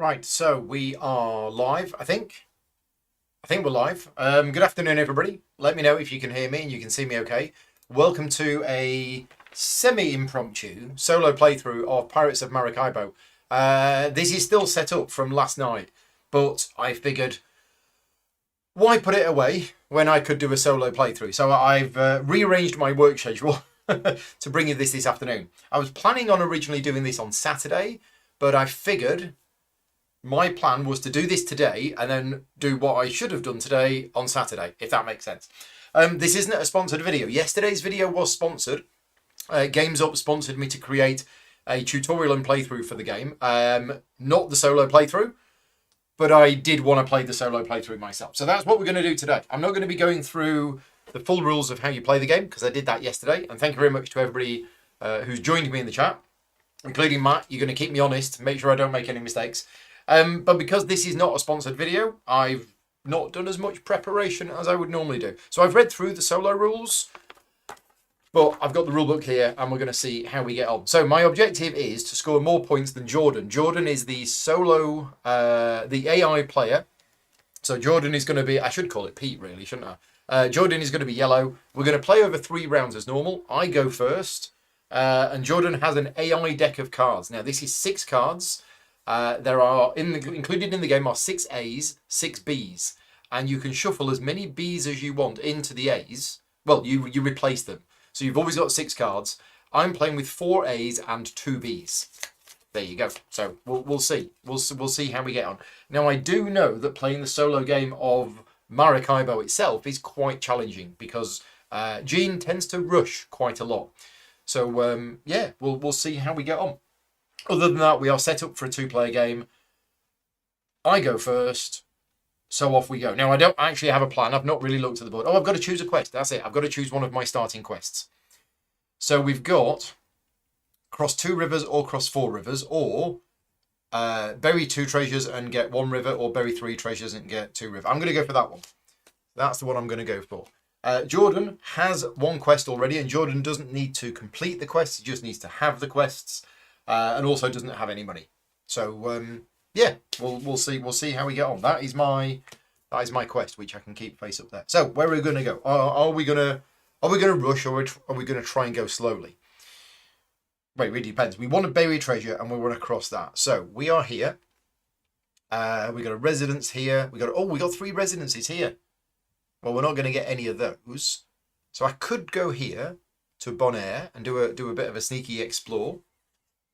Right, so we are live, I think. I think we're live. Good afternoon, everybody. Let me know if you can hear me and you can see me okay. Welcome to a semi-impromptu solo playthrough of Pirates of Maracaibo. This is still set up from last night, but I figured, why put it away when I could do a solo playthrough? So I've rearranged my work schedule to bring you this afternoon. I was planning on originally doing this on Saturday, but I figured my plan was to do this today and then do what I should have done today on Saturday, if that makes sense. This isn't a sponsored video. Yesterday's video was sponsored. Games Up sponsored me to create a tutorial and playthrough for the game. Not the solo playthrough, but I did want to play the solo playthrough myself. So that's what we're going to do today. I'm not going to be going through the full rules of how you play the game, because I did that yesterday. And thank you very much to everybody who's joined me in the chat, including Matt. You're going to keep me honest, make sure I don't make any mistakes. But because this is not a sponsored video, I've not done as much preparation as I would normally do. So I've read through the solo rules, but I've got the rulebook here and we're going to see how we get on. So my objective is to score more points than Jordan. Jordan is the solo, the AI player. So Jordan is going to be, I should call it Pete really, shouldn't I? Jordan is going to be yellow. We're going to play over 3 rounds as normal. I go first. And Jordan has an AI deck of cards. Now this is 6 cards. There are included in the game are 6 A's, 6 B's, and you can shuffle as many B's as you want into the A's. Well, you replace them, so you've always got 6 cards. I'm playing with 4 A's and 2 B's. There you go. So we'll see. We'll see how we get on. Now I do know that playing the solo game of Maracaibo itself is quite challenging because Gene tends to rush quite a lot. So yeah, we'll see how we get on. Other than that, we are set up for a 2-player game. I go first, so off we go. Now, I don't actually have a plan. I've not really looked at the board. Oh, I've got to choose a quest. That's it. I've got to choose one of my starting quests. So we've got cross 2 rivers or cross 4 rivers, or bury 2 treasures and get 1 river, or bury 3 treasures and get 2 rivers. I'm going to go for that one. That's the one I'm going to go for. Jordan has 1 quest already, and Jordan doesn't need to complete the quests. He just needs to have the quests. And also doesn't have any money. So yeah, we'll see. We'll see how we get on. That is my quest, which I can keep face up there. So where are we going to go? Are we gonna rush, or are we going to try and go slowly? Wait, it really depends. We want to bury treasure and we want to cross that. So we are here. We got a residence here. We got 3 residences here. Well, we're not going to get any of those. So I could go here to Bonaire and do a bit of a sneaky explore.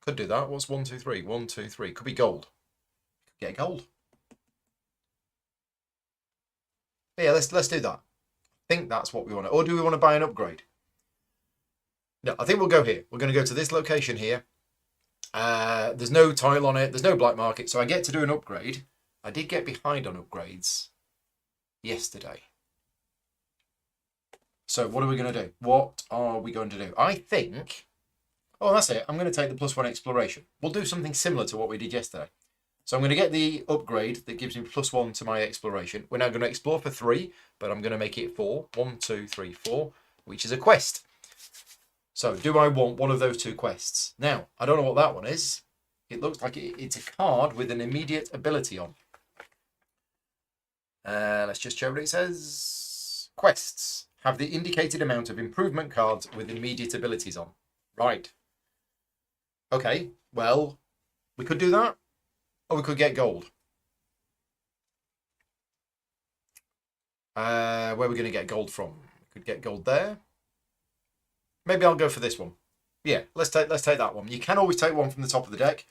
Could do that. What's 1, 2, 3? 1, 2, 3. Could be gold. Could get gold. Yeah, let's do that. I think that's what we want. Or do we want to buy an upgrade? No, I think we'll go here. We're going to go to this location here. There's no tile on it. There's no black market. So I get to do an upgrade. I did get behind on upgrades yesterday. So what are we going to do? What are we going to do? I think... Oh, that's it. I'm going to take the +1 exploration. We'll do something similar to what we did yesterday. So I'm going to get the upgrade that gives me +1 to my exploration. We're now going to explore for 3, but I'm going to make it 4. 1, 2, 3, 4, which is a quest. So do I want one of those 2 quests? Now, I don't know what that one is. It looks like it's a card with an immediate ability on. Let's just show what it says. Quests have the indicated amount of improvement cards with immediate abilities on. Right. Okay, well, we could do that, or we could get gold. Where are we going to get gold from? We could get gold there. Maybe I'll go for this one. Yeah, let's take that one. You can always take one from the top of the deck,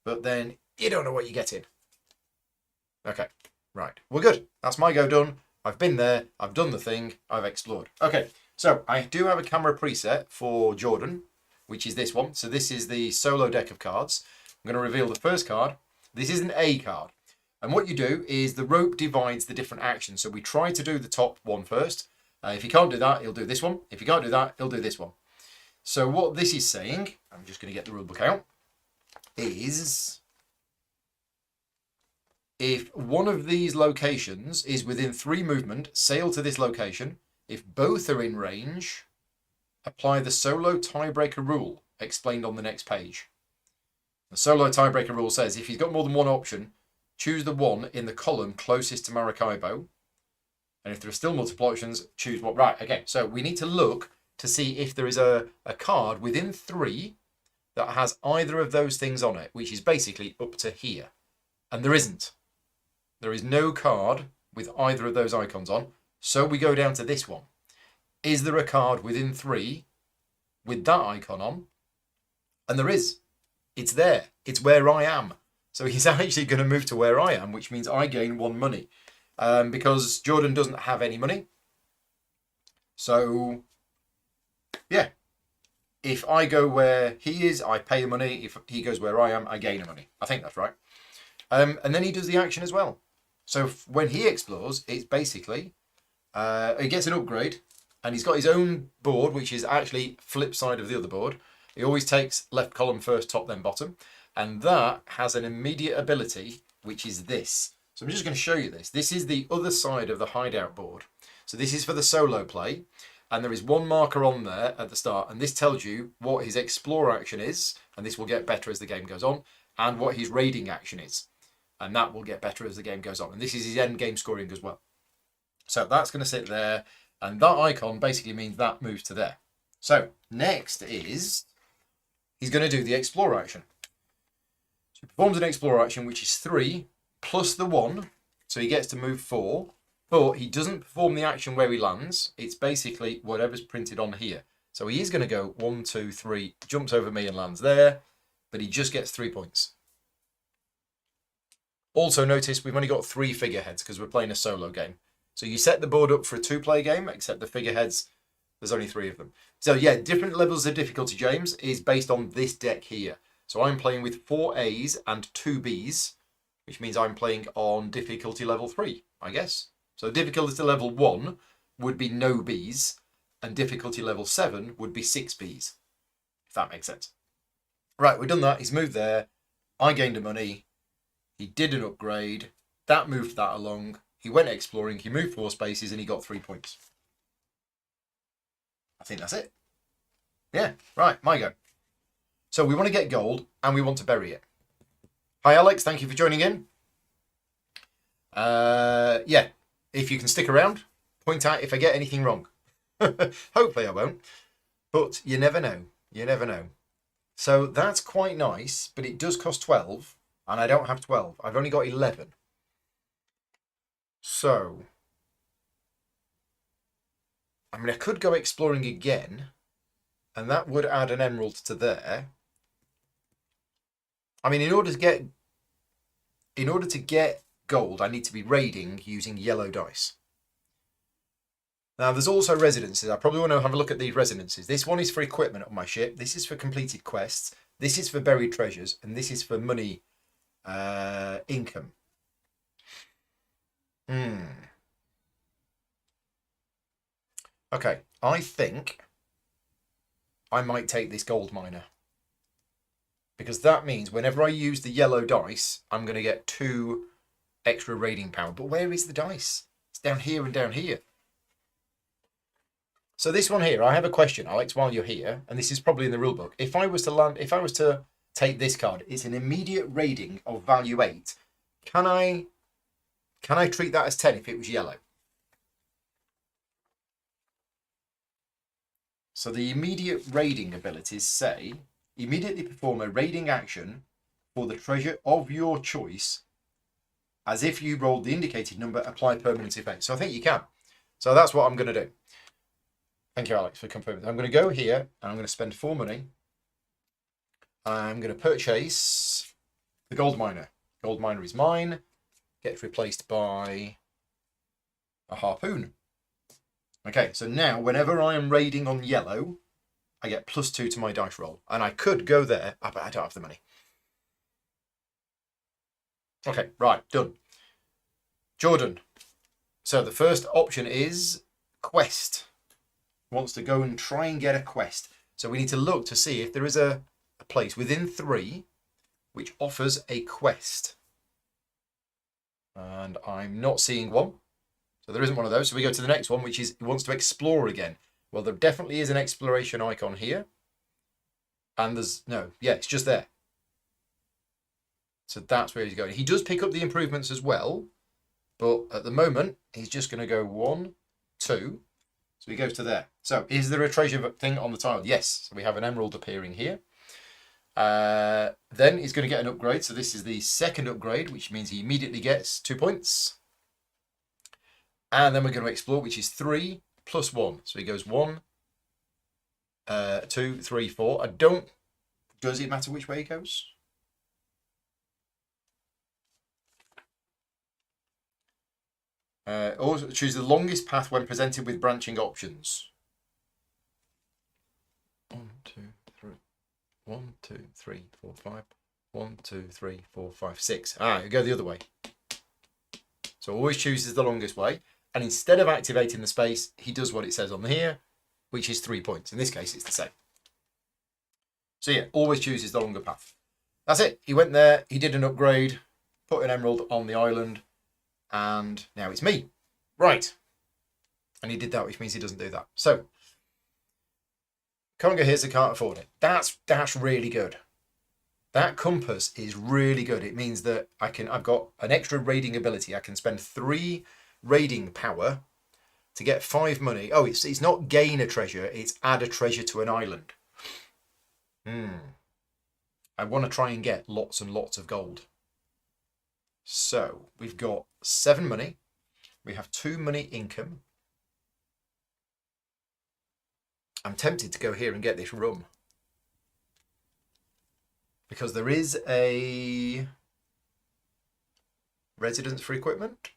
but then you don't know what you're getting. Okay, right, we're good. That's my go done. I've been there. I've done the thing. I've explored. Okay, so I do have a camera preset for Jordan, which is this one. So this is the solo deck of cards. I'm going to reveal the first card. This is an A card. And what you do is the rope divides the different actions. So we try to do the top one first. If you can't do that, he'll do this one. If you can't do that, he'll do this one. So what this is saying, I'm just going to get the rule book out, is if one of these locations is within 3 movement, sail to this location. If both are in range, apply the solo tiebreaker rule explained on the next page. The solo tiebreaker rule says if he's got more than one option, choose the one in the column closest to Maracaibo. And if there are still multiple options, choose what. Right, okay, so we need to look to see if there is a card within 3 that has either of those things on it, which is basically up to here. And there isn't. There is no card with either of those icons on. So we go down to this one. Is there a card within 3 with that icon on? And there is. It's there. It's where I am. So he's actually going to move to where I am, which means I gain 1 money. Because Jordan doesn't have any money. So, yeah. If I go where he is, I pay money. If he goes where I am, I gain money. I think that's right. And then he does the action as well. So when he explores, it's basically, he gets an upgrade. And he's got his own board, which is actually flip side of the other board. He always takes left column first, top, then bottom. And that has an immediate ability, which is this. So I'm just going to show you this. This is the other side of the hideout board. So this is for the solo play. And there is 1 marker on there at the start. And this tells you what his explore action is. And this will get better as the game goes on. And what his raiding action is. And that will get better as the game goes on. And this is his end game scoring as well. So that's going to sit there. And that icon basically means that moves to there. So next is, he's going to do the explore action. So he performs an explore action, which is 3 plus the 1. So he gets to move 4. But he doesn't perform the action where he lands. It's basically whatever's printed on here. So he is going to go 1, 2, 3, jumps over me and lands there. But he just gets 3 points. Also notice we've only got 3 figureheads because we're playing a solo game. So you set the board up for a 2-player game, except the figureheads, there's only 3 of them. So yeah, different levels of difficulty, James, is based on this deck here. So I'm playing with 4 A's and 2 B's, which means I'm playing on difficulty level 3, I guess. So difficulty level 1 would be no B's, and difficulty level 7 would be 6 B's, if that makes sense. Right, we've done that. He's moved there. I gained a money. He did an upgrade. That moved that along. He went exploring, he moved 4 spaces, and he got 3 points. I think that's it. Yeah, right, my go. So we want to get gold, and we want to bury it. Hi, Alex, thank you for joining in. Yeah, if you can stick around, point out if I get anything wrong. Hopefully I won't, but you never know. You never know. So that's quite nice, but it does cost 12, and I don't have 12. I've only got 11. So, I mean, I could go exploring again, and that would add an emerald to there. I mean, in order to get gold, I need to be raiding using yellow dice. Now, there's also residences. I probably want to have a look at these residences. This one is for equipment on my ship. This is for completed quests. This is for buried treasures, and this is for money income. Okay, I think I might take this gold miner. Because that means whenever I use the yellow dice, I'm going to get 2 extra raiding power. But where is the dice? It's down here and down here. So this one here, I have a question, Alex, while you're here, and this is probably in the rulebook. If I was to take this card, it's an immediate raiding of value 8. Can I treat that as 10 if it was yellow? So the immediate raiding abilities say, immediately perform a raiding action for the treasure of your choice as if you rolled the indicated number, apply permanent effect. So I think you can. So that's what I'm going to do. Thank you, Alex, for confirming. I'm going to go here and I'm going to spend 4 money. I'm going to purchase the gold miner. Gold miner is mine. Gets replaced by a harpoon. Okay, so now whenever I am raiding on yellow, I get +2 to my dice roll. And I could go there, but I don't have the money. Okay, right, done. Jordan. So the first option is quest. Wants to go and try and get a quest. So we need to look to see if there is a place within 3 which offers a quest. And I'm not seeing one. So there isn't one of those. So we go to the next one, which is he wants to explore again. Well, there definitely is an exploration icon here. And there's no, yeah, it's just there. So that's where he's going. He does pick up the improvements as well, but at the moment, he's just going to go 1, 2. So he goes to there. So is there a treasure thing on the tile? Yes. So we have an emerald appearing here. Then he's going to get an upgrade. So this is the second upgrade, which means he immediately gets 2 points. And then we're going to explore, which is 3 plus 1. So he goes 1, 2, 3, 4. Does it matter which way he goes? Also choose the longest path when presented with branching options. 1, 2, 3. 1, 2, 3, 4, 5. 1, 2, 3, 4, 5, 6. You go the other way. So always chooses the longest way. And instead of activating the space, he does what it says on here, which is 3 points. In this case, it's the same. So yeah, always chooses the longer path. That's it. He went there, he did an upgrade, put an emerald on the island, and now it's me. Right. And he did that, which means he doesn't do that. So, can't go here, so can't afford it. That's really good. That compass is really good. It means that I've got an extra raiding ability. I can spend 3 raiding power to get 5 money. Oh, it's not gain a treasure, it's add a treasure to an island. I want to try and get lots and lots of gold. So we've got 7 money. We have 2 money income. I'm tempted to go here and get this rum, because there is a residence for equipment.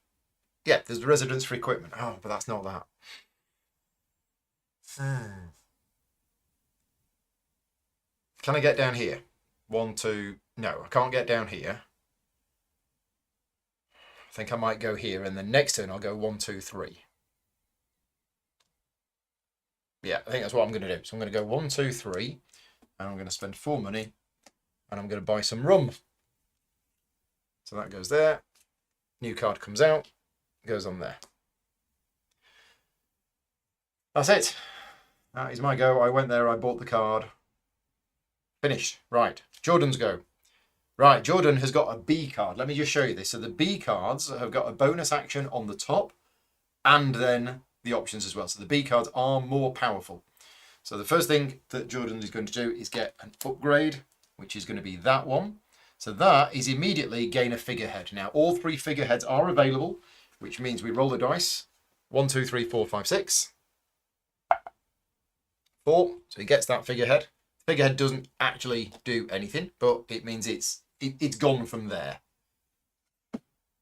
Yeah, there's a residence for equipment. Oh, but that's not that. Can I get down here? 1, 2. No, I can't get down here. I think I might go here, and then next turn I'll go 1, 2, 3. Yeah, I think that's what I'm going to do. So I'm going to go 1, 2, 3, and I'm going to spend 4 money, and I'm going to buy some rum. So that goes there. New card comes out, goes on there. That's it. That is my go. I went there, I bought the card. Finished. Right, Jordan's go. Right, Jordan has got a B card. Let me just show you this. So the B cards have got a bonus action on the top, and then the options as well. So the B cards are more powerful. So the first thing that Jordan is going to do is get an upgrade, which is going to be that one. So that is immediately gain a figurehead. Now all 3 figureheads are available, which means we roll the dice. 1, 2, 3, 4, 5, 6. 4. So he gets that figurehead. The figurehead doesn't actually do anything, but it means it's gone from there.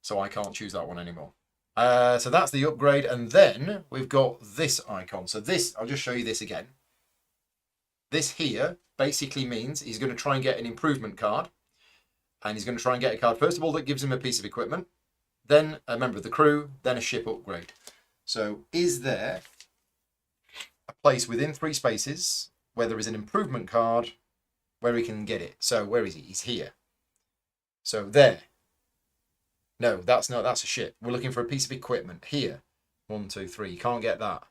So I can't choose that one anymore. So that's the upgrade, and then we've got this icon. So this, I'll just show you this again. This here basically means he's going to try and get an improvement card, and he's going to try and get a card, first of all, that gives him a piece of equipment, then a member of the crew, then a ship upgrade. So is there a place within 3 spaces where there is an improvement card where he can get it? So where is he? He's here. So there. No, that's a ship. We're looking for a piece of equipment here. 1, 2, 3. You can't get that.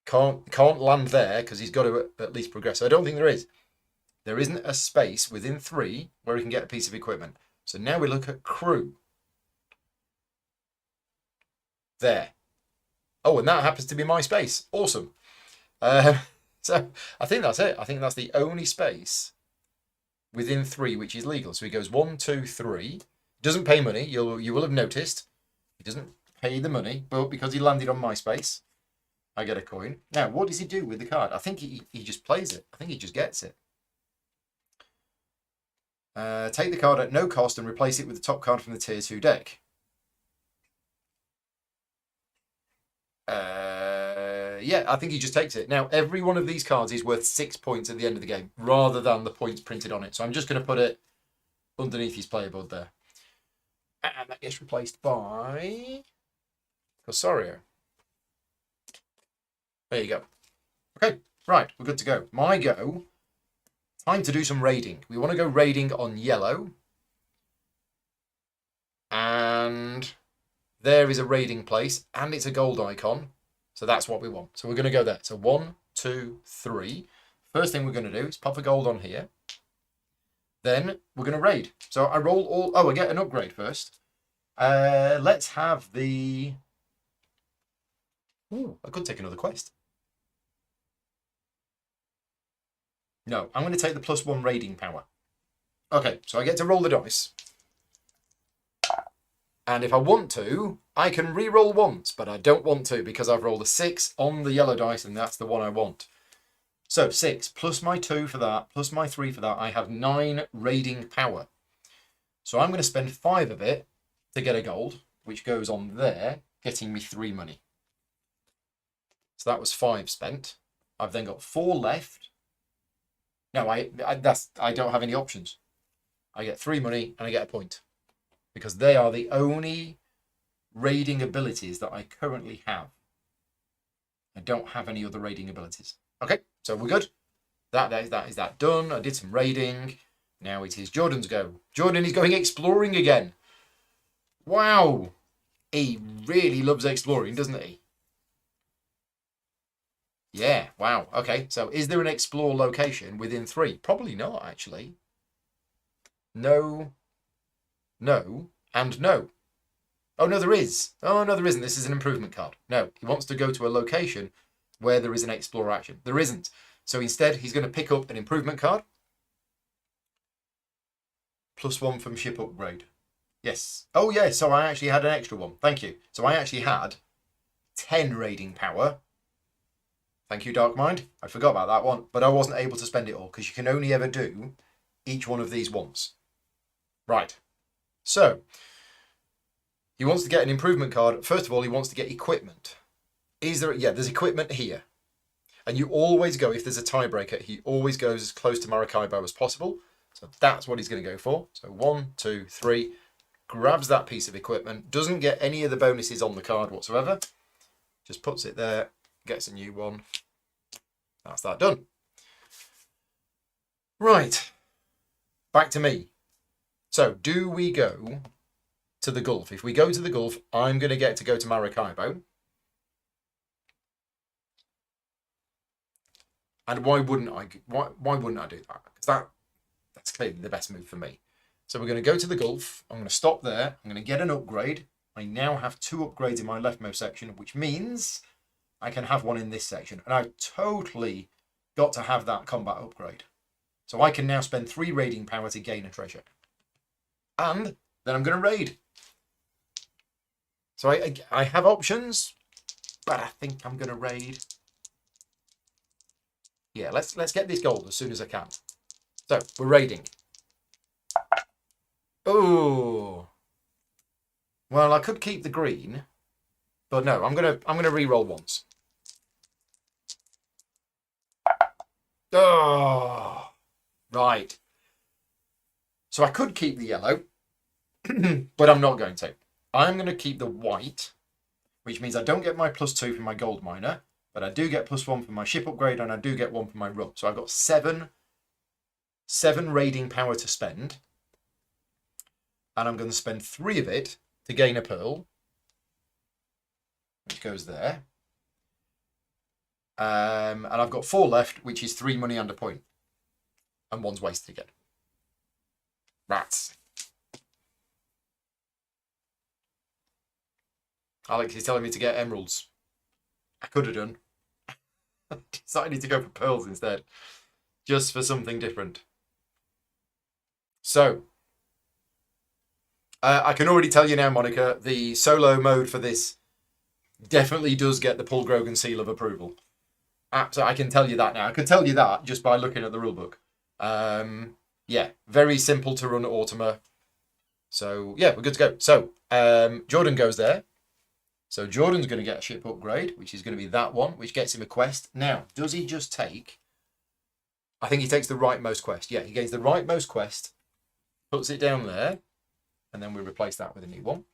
Can't land there because he's got to at least progress. So I don't think there is. There isn't a space within 3 where he can get a piece of equipment. So now we look at crew. There. Oh, and that happens to be my space. Awesome. So I think that's it. I think that's the only space within 3 which is legal. So he goes 1, 2, 3. Doesn't pay money. You will have noticed he doesn't pay the money, but because he landed on my space, I get a coin. Now, what does he do with the card? I think he just plays it. I think he just gets it. Take the card at no cost and replace it with the top card from the tier 2 deck. Yeah, I think he just takes it. Now, every one of these cards is worth 6 points at the end of the game, rather than the points printed on it. So I'm just going to put it underneath his player board there. And that gets replaced by Cosario. There you go. Okay, right, we're good to go. My go. Time to do some raiding. We want to go raiding on yellow. And there is a raiding place, and it's a gold icon. So that's what we want. So we're going to go there. So 1, 2, 3. First thing we're going to do is pop a gold on here. then we're going to raid. So I roll all... Oh, I get an upgrade first. Let's have the... Ooh, I could take another quest. No, I'm going to take the +1 raiding power. Okay, so I get to roll the dice. And if I want to, I can re-roll once, but I don't want to because I've rolled a 6 on the yellow dice and that's the one I want. So 6 plus my 2 for that, plus my 3 for that, I have 9 raiding power. So I'm going to spend 5 of it to get a gold, which goes on there, getting me 3 money. So that was 5 spent. I've then got 4 left. No, I don't have any options. I get 3 money and I get a point. Because they are the only raiding abilities that I currently have. I don't have any other raiding abilities. Okay, so we're good. That is that done. I did some raiding. Now it is Jordan's go. Jordan is going exploring again. Wow. He really loves exploring, doesn't he? Yeah, wow. Okay, so is there an explore location within 3? Probably not, actually. No. No. And no. Oh, no, there is. Oh, no, there isn't. This is an improvement card. No, he wants to go to a location where there is an explore action. There isn't. So instead, he's going to pick up an improvement card. +1 from ship upgrade. Yes. Oh, yeah, so I actually had an extra one. Thank you. So I actually had 10 raiding power. Thank you, Dark Mind. I forgot about that one, but I wasn't able to spend it all because you can only ever do each one of these once. Right. So, he wants to get an improvement card. First of all, he wants to get equipment. Is there... Yeah, there's equipment here. And you always go, if there's a tiebreaker, he always goes as close to Maracaibo as possible. So that's what he's going to go for. So 1, 2, 3. Grabs that piece of equipment. Doesn't get any of the bonuses on the card whatsoever. Just puts it there. Gets a new one. That's that done. Right. Back to me. So, do we go to the Gulf? If we go to the Gulf, I'm going to get to go to Maracaibo. And why wouldn't I? Why wouldn't I do that? Because that's clearly the best move for me. So we're going to go to the Gulf. I'm going to stop there. I'm going to get an upgrade. I now have 2 upgrades in my leftmost section, which means I can have one in this section. And I've totally got to have that combat upgrade. So I can now spend 3 raiding power to gain a treasure. And then I'm going to raid. So I have options, but I think I'm going to raid. Yeah, let's get this gold as soon as I can. So we're raiding. Oh, well, I could keep the green, but no, I'm gonna re-roll once. Oh, right. So I could keep the yellow, but I'm not going to. I'm going to keep the white, which means I don't get my +2 from my gold miner, but I do get +1 from my ship upgrade, and I do get 1 from my rum. So I've got 7 raiding power to spend. And I'm going to spend 3 of it to gain a pearl, which goes there. And I've got 4 left, which is 3 money and a point. And 1's wasted again. Rats. Alex is telling me to get emeralds. I could have done. I decided to go for pearls instead. Just for something different. So, I can already tell you now, Monica, the solo mode for this definitely does get the Paul Grogan seal of approval. So I can tell you that now. I could tell you that just by looking at the rulebook. Yeah, very simple to run Automa. So, yeah, we're good to go. So, Jordan goes there. So Jordan's going to get a ship upgrade, which is going to be that one, which gets him a quest. Now, does he just take... I think he takes the rightmost quest. Yeah, he gains the rightmost quest, puts it down there, and then we replace that with a new one.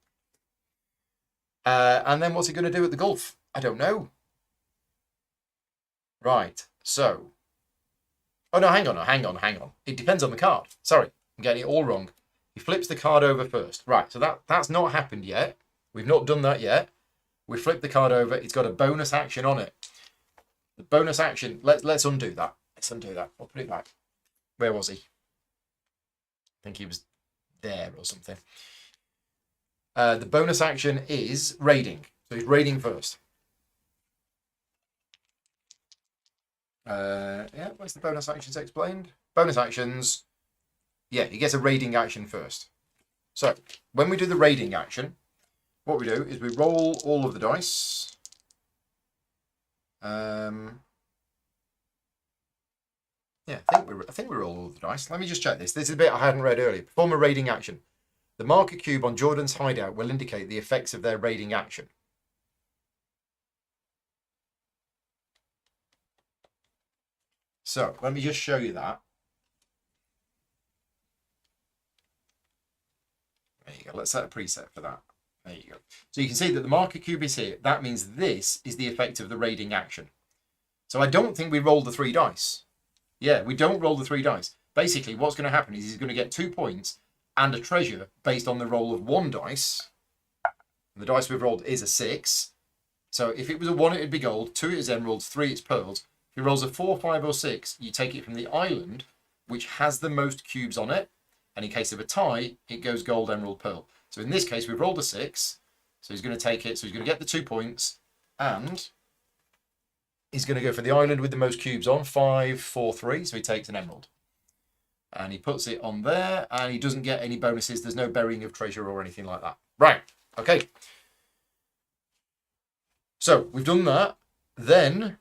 And then what's he going to do at the Gulf? I don't know. Right, so... Oh, no, hang on. It depends on the card. Sorry, I'm getting it all wrong. He flips the card over first. Right, so that's not happened yet. We've not done that yet. We flip the card over. It's got a bonus action on it. The bonus action, let's undo that. Let's undo that. I'll put it back. Where was he? think he was there or something. The bonus action is raiding. So he's raiding first. Yeah, where's the bonus actions explained? Bonus actions. Yeah, he gets a raiding action first. So when we do the raiding action, what we do is we roll all of the dice. Yeah, I think we roll all of the dice. Let me just check this. This is a bit I hadn't read earlier. Perform a raiding action. The marker cube on Jordan's hideout will indicate the effects of their raiding action. So let me just show you that. There you go. Let's set a preset for that. There you go. So you can see that the marker cube is here. That means this is the effect of the raiding action. So I don't think we roll the 3 dice. Yeah, we don't roll the 3 dice. Basically, what's going to happen is he's going to get 2 points and a treasure based on the roll of 1 dice. And the dice we've rolled is a 6. So if it was a 1, it'd be gold. 2, it's emeralds. 3, it's pearls. If he rolls a 4, 5, or 6, you take it from the island, which has the most cubes on it. And in case of a tie, it goes gold, emerald, pearl. So in this case, we've rolled a 6. So he's going to take it. So he's going to get the 2 points. And he's going to go for the island with the most cubes on. 5, 4, 3. So he takes an emerald. And he puts it on there. And he doesn't get any bonuses. There's no burying of treasure or anything like that. Right. Okay. So we've done that. Then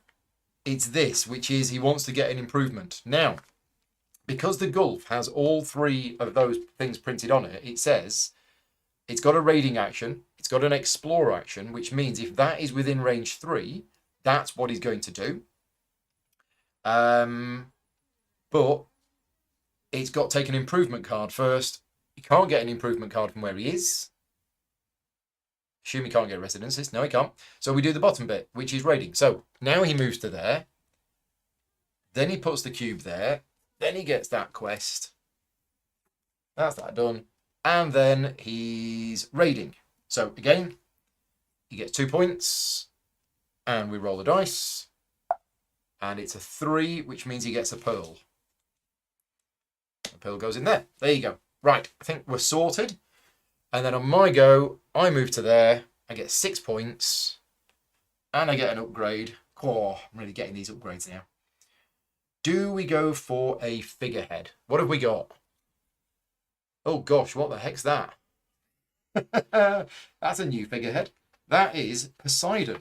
it's this, which is he wants to get an improvement. Now, because the Gulf has all 3 of those things printed on it, it says it's got a raiding action, it's got an explore action, which means if that is within range 3, that's what he's going to do. But it's got to take an improvement card first. He can't get an improvement card from where he is. Assume he can't get residences. No, he can't. So we do the bottom bit, which is raiding. So now he moves to there. Then he puts the cube there. Then he gets that quest. That's that done. And then he's raiding. So again, he gets 2 points. And we roll the dice. And it's a 3, which means he gets a pearl. The pearl goes in there. There you go. Right, I think we're sorted. And then on my go, I move to there. I get 6 points. And I get an upgrade. Oh, I'm really getting these upgrades now. Do we go for a figurehead? What have we got? Oh gosh, what the heck's that? That's a new figurehead. That is Poseidon.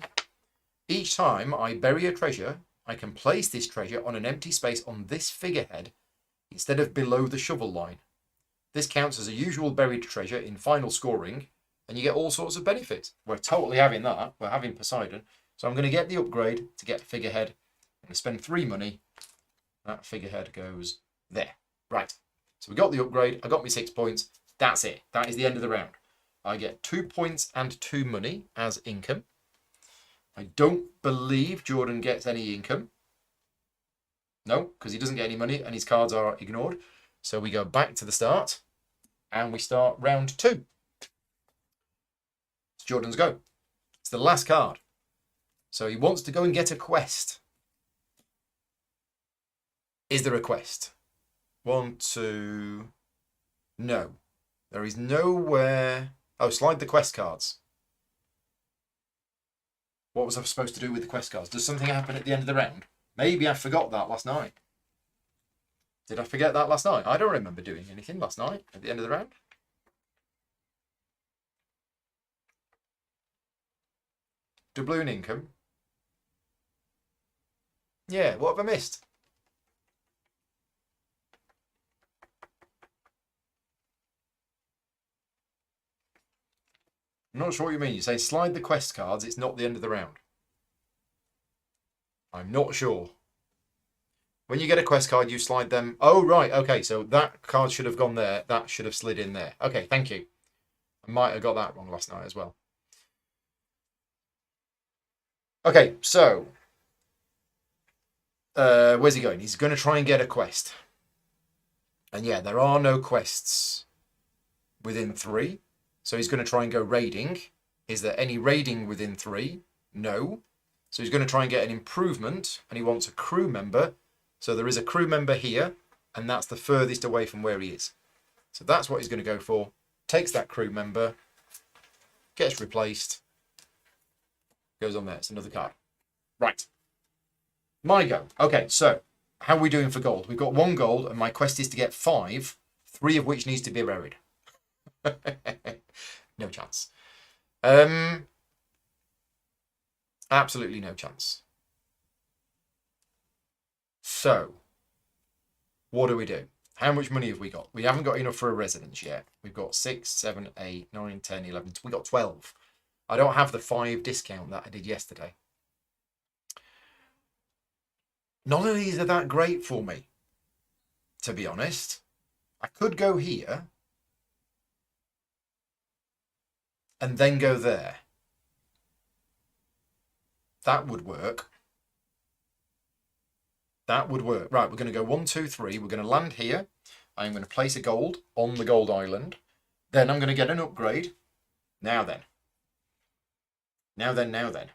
Each time I bury a treasure, I can place this treasure on an empty space on this figurehead instead of below the shovel line. This counts as a usual buried treasure in final scoring, and you get all sorts of benefits. We're totally having that. We're having Poseidon. So I'm going to get the upgrade to get a figurehead. I'm going to spend 3 money. That figurehead goes there. Right. So we got the upgrade. I got me 6 points. That's it. That is the end of the round. I get 2 points and 2 money as income. I don't believe Jordan gets any income. No, because he doesn't get any money and his cards are ignored. So we go back to the start and we start round 2. It's Jordan's go. It's the last card. So he wants to go and get a quest. Is there a quest? 1, 2. No. There is nowhere. Oh, slide the quest cards. What was I supposed to do with the quest cards? Does something happen at the end of the round? Maybe I forgot that last night. Did I forget that last night? I don't remember doing anything last night at the end of the round. Doubloon income. Yeah, what have I missed? I'm not sure what you mean. You say slide the quest cards, it's not the end of the round. I'm not sure. When you get a quest card, you slide them. Oh, right. Okay, so that card should have gone there. That should have slid in there. Okay, thank you. I might have got that wrong last night as well. Okay, so where's he going? He's going to try and get a quest. And yeah, there are no quests within 3. So he's going to try and go raiding. Is there any raiding within 3? No. So he's going to try and get an improvement, and he wants a crew member. So there is a crew member here, and that's the furthest away from where he is. So that's what he's going to go for. Takes that crew member, gets replaced, goes on there. It's another card. Right. My go. Okay, so how are we doing for gold? We've got 1 gold, and my quest is to get 5, 3 of which needs to be buried. No chance. Absolutely no chance. So, what do we do? How much money have we got? We haven't got enough for a residence yet. We've got 6, 7, 8, 9, 10, 11. We got 12. I don't have the 5 discount that I did yesterday. None of these are that great for me, to be honest. I could go here and then go there. That would work. That would work. Right, we're going to go 1, 2, 3. We're going to land here. I'm going to place a gold on the gold island. Then I'm going to get an upgrade. Now then. Now then, now then.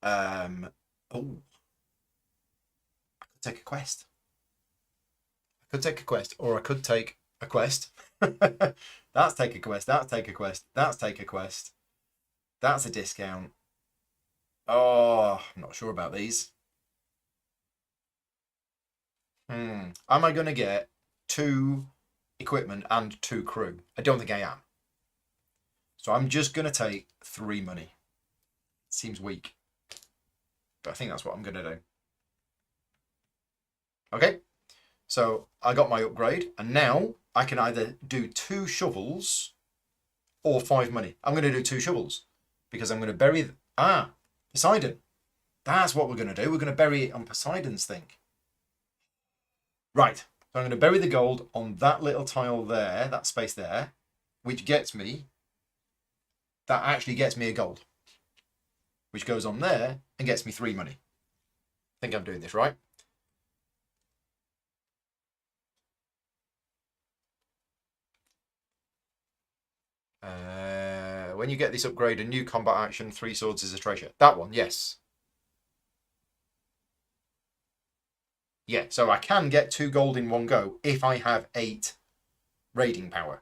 Oh. I could take a quest. I could take a quest, or I could take a quest. That's take a quest, that's take a quest, that's take a quest. That's a discount. Oh, I'm not sure about these. Am I going to get 2 equipment and 2 crew? I don't think I am. So I'm just going to take 3 money. Seems weak. But I think that's what I'm going to do. Okay. So I got my upgrade. And now I can either do 2 shovels or 5 money. I'm going to do 2 shovels. Because I'm going to bury... Poseidon. That's what we're going to do. We're going to bury it on Poseidon's thing. Right. So I'm going to bury the gold on that little tile there, that space there, which gets me... That actually gets me a gold. Which goes on there and gets me 3 money. I think I'm doing this right. When you get this upgrade, a new combat action, 3 swords is a treasure. That one, yes. Yeah, so I can get 2 gold in one go if I have 8 raiding power.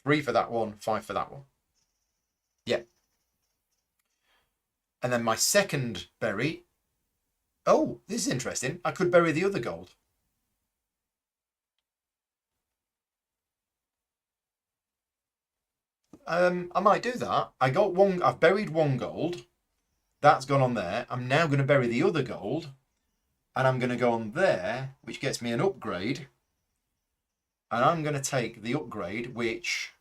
3 for that one, 5 for that one. Yeah. And then my second berry... Oh, this is interesting. I could bury the other gold. I might do that. I've buried 1 gold. That's gone on there. I'm now going to bury the other gold. And I'm going to go on there, which gets me an upgrade. And I'm going to take the upgrade, which...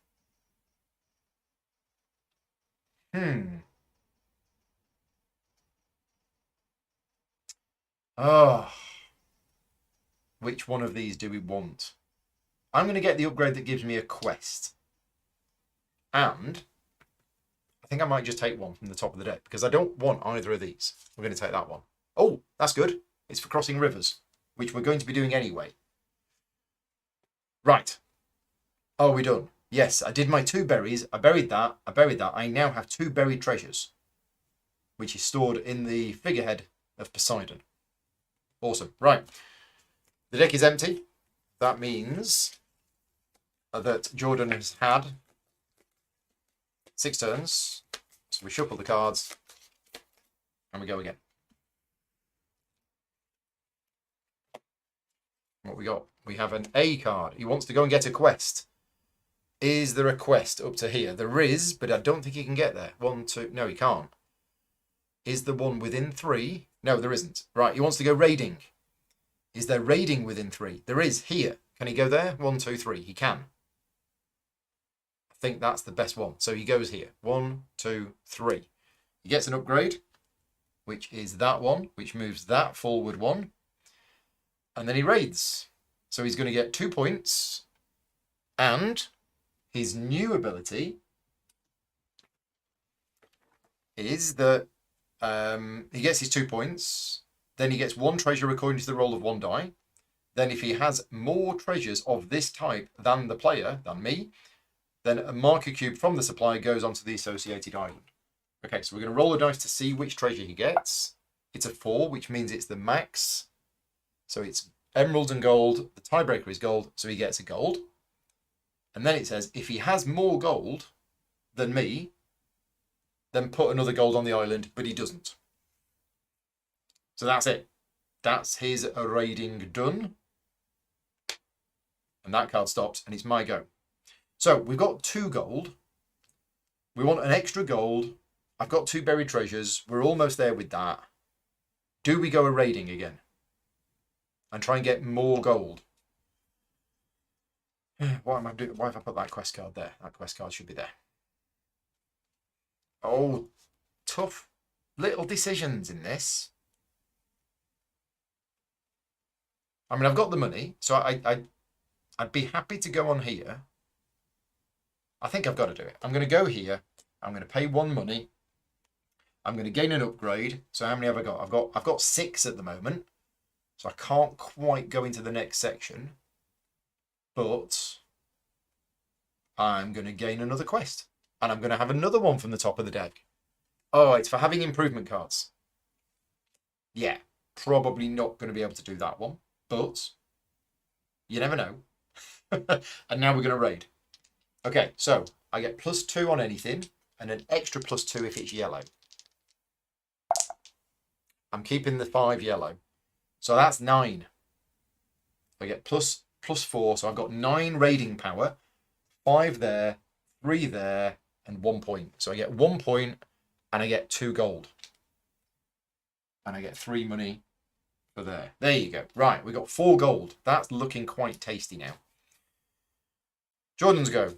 Oh. Which one of these do we want? I'm going to get the upgrade that gives me a quest. And I think I might just take one from the top of the deck because I don't want either of these. We're going to take that one. Oh, that's good. It's for crossing rivers, which we're going to be doing anyway. Right. Oh, we're done. Yes, I did my 2 berries. I buried that. I now have 2 buried treasures, which is stored in the figurehead of Poseidon. Awesome. Right. The deck is empty. That means that Jordan has had 6 turns. So we shuffle the cards and we go again. What we got? We have an A card. He wants to go and get a quest. Is there a quest up to here? There is, but I don't think he can get there. 1, 2... No, he can't. Is there one within 3? No, there isn't. Right, he wants to go raiding. Is there raiding within 3? There is here. Can he go there? 1, 2, 3. He can. I think that's the best one. So he goes here. 1, 2, 3. He gets an upgrade, which is that one, which moves that forward 1. And then he raids. So he's going to get 2 points. And his new ability is that he gets his 2 points. Then he gets 1 treasure according to the roll of 1 die. Then if he has more treasures of this type than the player, than me, then a marker cube from the supplier goes onto the associated island. Okay, so we're going to roll a dice to see which treasure he gets. It's a 4, which means it's the max. So it's Emerald and gold. The tiebreaker is gold, so he gets a gold. And then it says, if he has more gold than me, then put another gold on the island, but he doesn't. So that's it. That's his raiding done. And that card stops, and it's my go. So we've got 2 gold. We want an extra gold. I've got 2 buried treasures. We're almost there with that. Do we go a raiding again? And try and get more gold? What am I doing? Why have I put that quest card there? That quest card should be there. Oh, tough little decisions in this. I mean, I've got the money, so I'd be happy to go on here. I think I've got to do it. I'm going to go here. I'm going to pay 1 money. I'm going to gain an upgrade. So how many have I got? I've got 6 at the moment. So I can't quite go into the next section. But I'm going to gain another quest. And I'm going to have another one from the top of the deck. Oh, it's for having improvement cards. Yeah, probably not going to be able to do that one. But you never know. And now we're going to raid. Okay, so I get +2 on anything. And an extra +2 if it's yellow. I'm keeping the 5 yellow. So that's 9. I get +4. So I've got 9 raiding power. 5 there, 3 there, and 1 point. So I get 1 point and I get 2 gold. And I get 3 money for there. There you go. Right, we got 4 gold. That's looking quite tasty now. Jordan's go.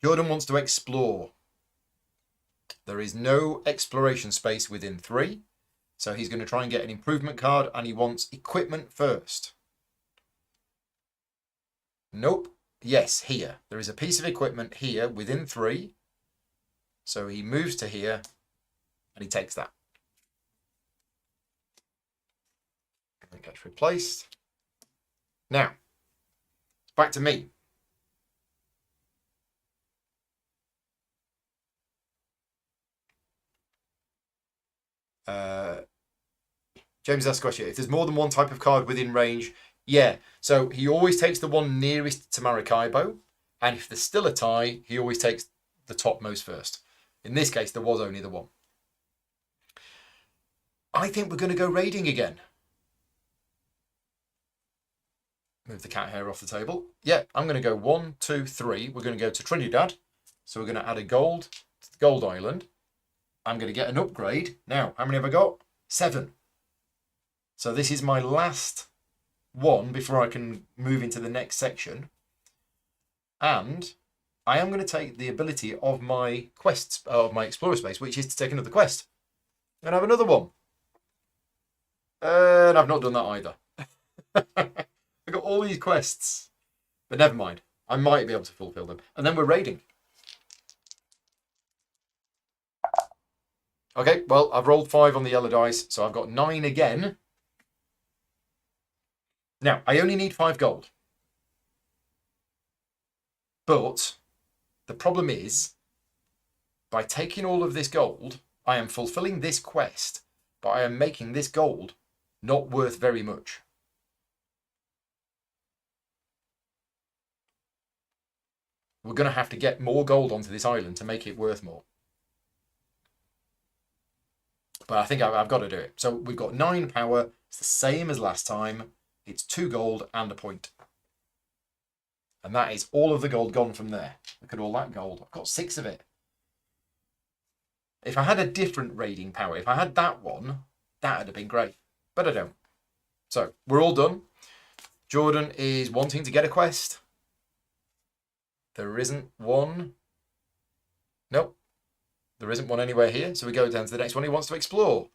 Jordan wants to explore. There is no exploration space within 3. So he's going to try and get an improvement card, and he wants equipment first. Nope. Yes, here. There is a piece of equipment here within 3. So he moves to here, and he takes that. And it gets replaced. Now, back to me. James asked a question. If there's more than one type of card within range, yeah. So he always takes the one nearest to Maracaibo. And if there's still a tie, he always takes the topmost first. In this case, there was only the one. I think we're going to go raiding again. Move the cat hair off the table. Yeah, I'm going to go 1, 2, 3. We're going to go to Trinidad. So we're going to add a gold to the Gold Island. I'm going to get an upgrade. Now, how many have I got? 7. So this is my last one before I can move into the next section. And I am going to take the ability of my quests, of my Explorer space, which is to take another quest. And have another one. And I've not done that either. I've got all these quests. But never mind. I might be able to fulfill them. And then we're raiding. Okay, well, I've rolled 5 on the yellow dice, so I've got 9 again. Now, I only need 5 gold. But the problem is, by taking all of this gold, I am fulfilling this quest, but I am making this gold not worth very much. We're going to have to get more gold onto this island to make it worth more. But I think I've got to do it. So we've got 9 power. It's the same as last time. It's 2 gold and a point. And that is all of the gold gone from there. Look at all that gold. I've got 6 of it. If I had a different raiding power, if I had that one, that would have been great. But I don't. So we're all done. Jordan is wanting to get a quest. There isn't one. Nope. There isn't one anywhere here. So we go down to the next one. He wants to explore.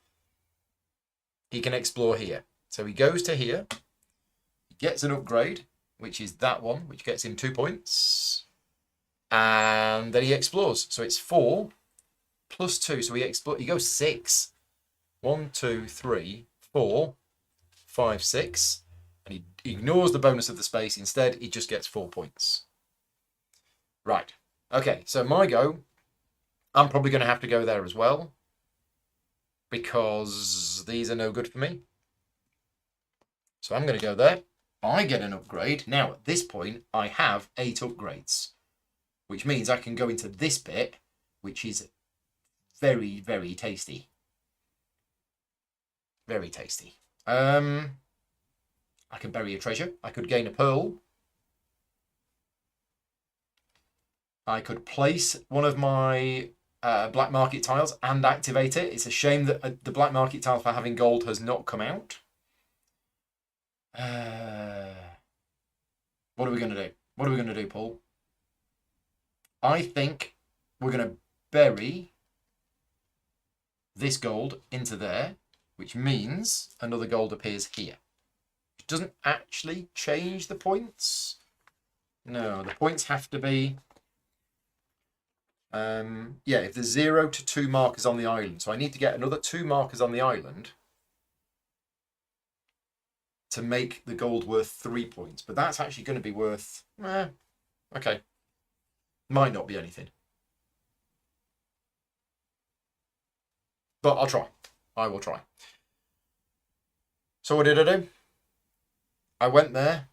He can explore here. So he goes to here. He gets an upgrade, which is that one, which gets him 2 points. And then he explores. So it's 4 plus 2. So he goes 6. 1, 2, 3, 4, 5, 6. And he ignores the bonus of the space. Instead, he just gets 4 points. Right. Okay, so my go. I'm probably going to have to go there as well, because these are no good for me. So I'm going to go there. I get an upgrade. Now, at this point, I have 8 upgrades, which means I can go into this bit, which is very, very tasty. Very tasty. I can bury a treasure. I could gain a pearl. I could place one of my black market tiles and activate it. It's a shame that the black market tile for having gold has not come out. What are we going to do? What are we going to do, Paul? I think we're going to bury this gold into there, which means another gold appears here. It doesn't actually change the points. No, the points have to be... yeah, if there's 0 to 2 markers on the island. So I need to get another 2 markers on the island to make the gold worth 3 points. But that's actually going to be worth... okay. Might not be anything. But I'll try. I will try. So what did I do? I went there.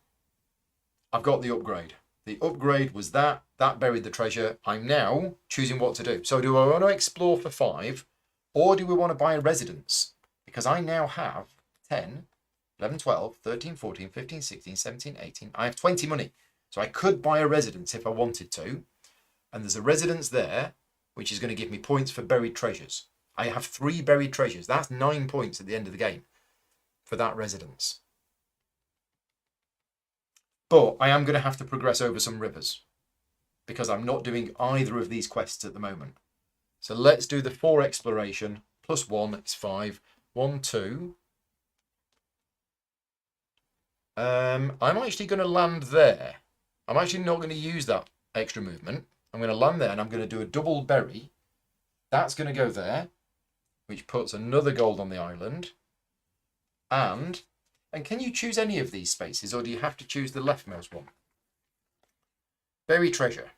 I've got the upgrade. The upgrade was that. That buried the treasure. I'm now choosing what to do. So do I want to explore for 5? Or do we want to buy a residence? Because I now have 10, 11, 12, 13, 14, 15, 16, 17, 18. I have 20 money. So I could buy a residence if I wanted to. And there's a residence there, which is going to give me points for buried treasures. I have 3 buried treasures. That's 9 points at the end of the game for that residence. But I am going to have to progress over some rivers because I'm not doing either of these quests at the moment. So let's do the 4 exploration plus 1 is 5. 1, 2. I'm actually going to land there. I'm actually not going to use that extra movement. I'm going to land there and I'm going to do a double bury. That's going to go there, which puts another gold on the island. And can you choose any of these spaces or do you have to choose the leftmost one? Bury treasure.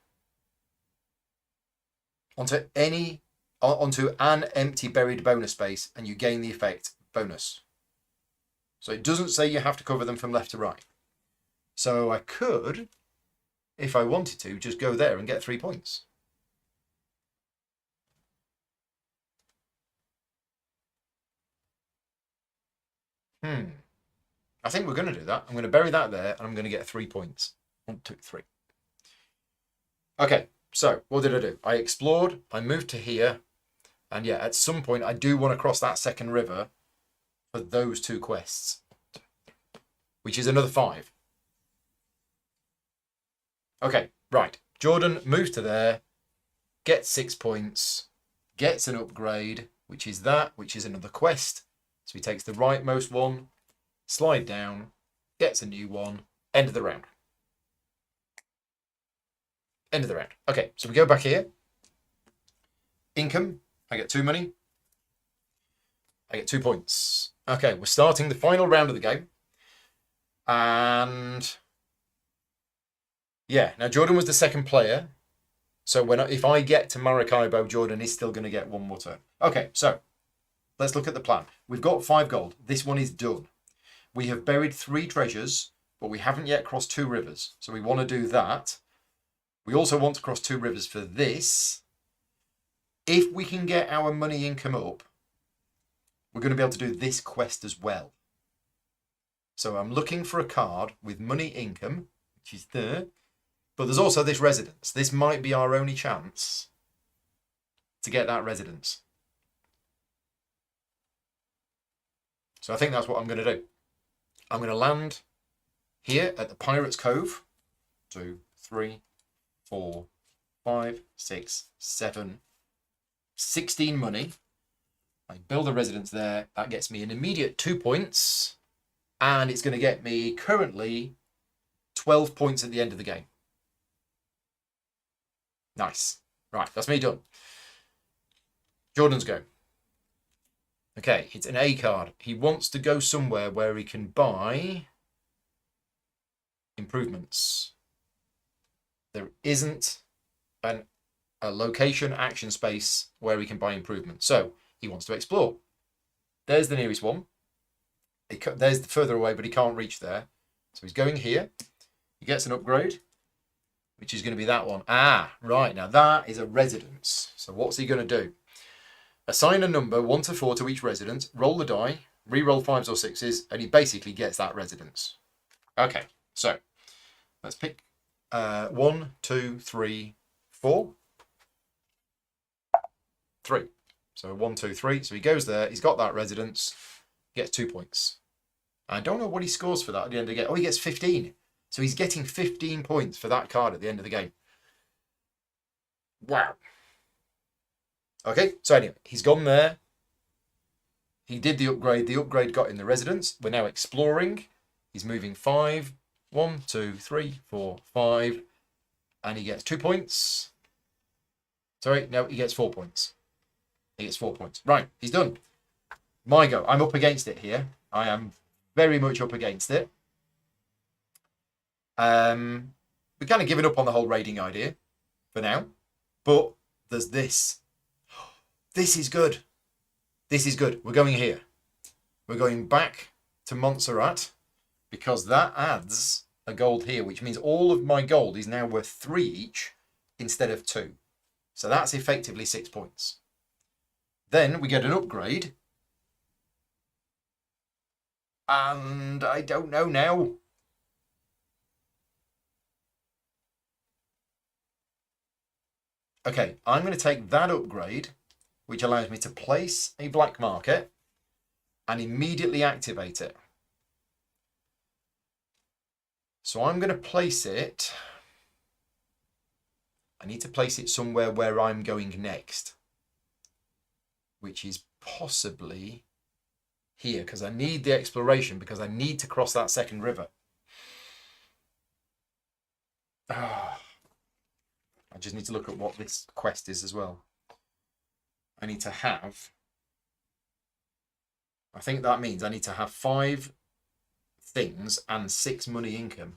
Onto an empty buried bonus space and you gain the effect bonus. So it doesn't say you have to cover them from left to right. So I could, if I wanted to, just go there and get 3 points. I think we're going to do that. I'm going to bury that there and I'm going to get 3 points. 1, 2, 3. Okay, so what did I do? I explored, I moved to here, and yeah, at some point I do want to cross that second river for those 2 quests, which is another 5. Okay, right. Jordan moves to there, gets 6 points, gets an upgrade, which is that, which is another quest. So he takes the rightmost one, slide down, gets a new one, end of the round. End of the round. Okay, so we go back here. Income, I get 2 money. I get 2 points. Okay, we're starting the final round of the game. And yeah, now Jordan was the second player. So if I get to Maracaibo, Jordan is still going to get 1 more turn. Okay, so let's look at the plan. We've got 5 gold. This one is done. We have buried 3 treasures, but we haven't yet crossed 2 rivers. So we want to do that. We also want to cross 2 rivers for this. If we can get our money income up, we're going to be able to do this quest as well. So I'm looking for a card with money income, which is there. But there's also this residence. This might be our only chance to get that residence. So I think that's what I'm going to do. I'm going to land here at the Pirates Cove. 2, 3, 4, 5, 6, 7, 16 money. I build a residence there. That gets me an immediate 2 points. And it's going to get me currently 12 points at the end of the game. Nice. Right, that's me done. Jordan's go. Okay, it's an A card. He wants to go somewhere where he can buy improvements. There isn't a location action space where he can buy improvements. So he wants to explore. There's the nearest one. There's the further away, but he can't reach there. So he's going here. He gets an upgrade, which is going to be that one. Ah, right. Now that is a residence. So what's he going to do? Assign a number 1 to 4 to each residence. Roll the die. Re-roll 5s or 6s, and he basically gets that residence. Okay, so let's pick 1, 2, 3, 4. 3. So 1, 2, 3. So he goes there. He's got that residence. Gets 2 points. I don't know what he scores for that at the end of the game. Oh, he gets 15. So he's getting 15 points for that card at the end of the game. Wow. Okay, so anyway, he's gone there. He did the upgrade. The upgrade got in the residence. We're now exploring. He's moving 5. 1, 2, 3, 4, 5. And he gets 2 points. Sorry, no, he gets 4 points. He gets 4 points. Right, he's done. My go. I'm up against it here. I am very much up against it. We're kind of giving up on the whole raiding idea for now. But there's this. This is good. This is good. We're going here. We're going back to Montserrat because that adds a gold here, which means all of my gold is now worth 3 each instead of 2. So that's effectively 6 points. Then we get an upgrade. And I don't know now. Okay, I'm going to take that upgrade, which allows me to place a black market and immediately activate it. So I'm going to place it. I need to place it somewhere where I'm going next, which is possibly here, because I need the exploration, because I need to cross that second river. I just need to look at what this quest is as well. I need to have, I think that means I need to have 5 things and 6 money income.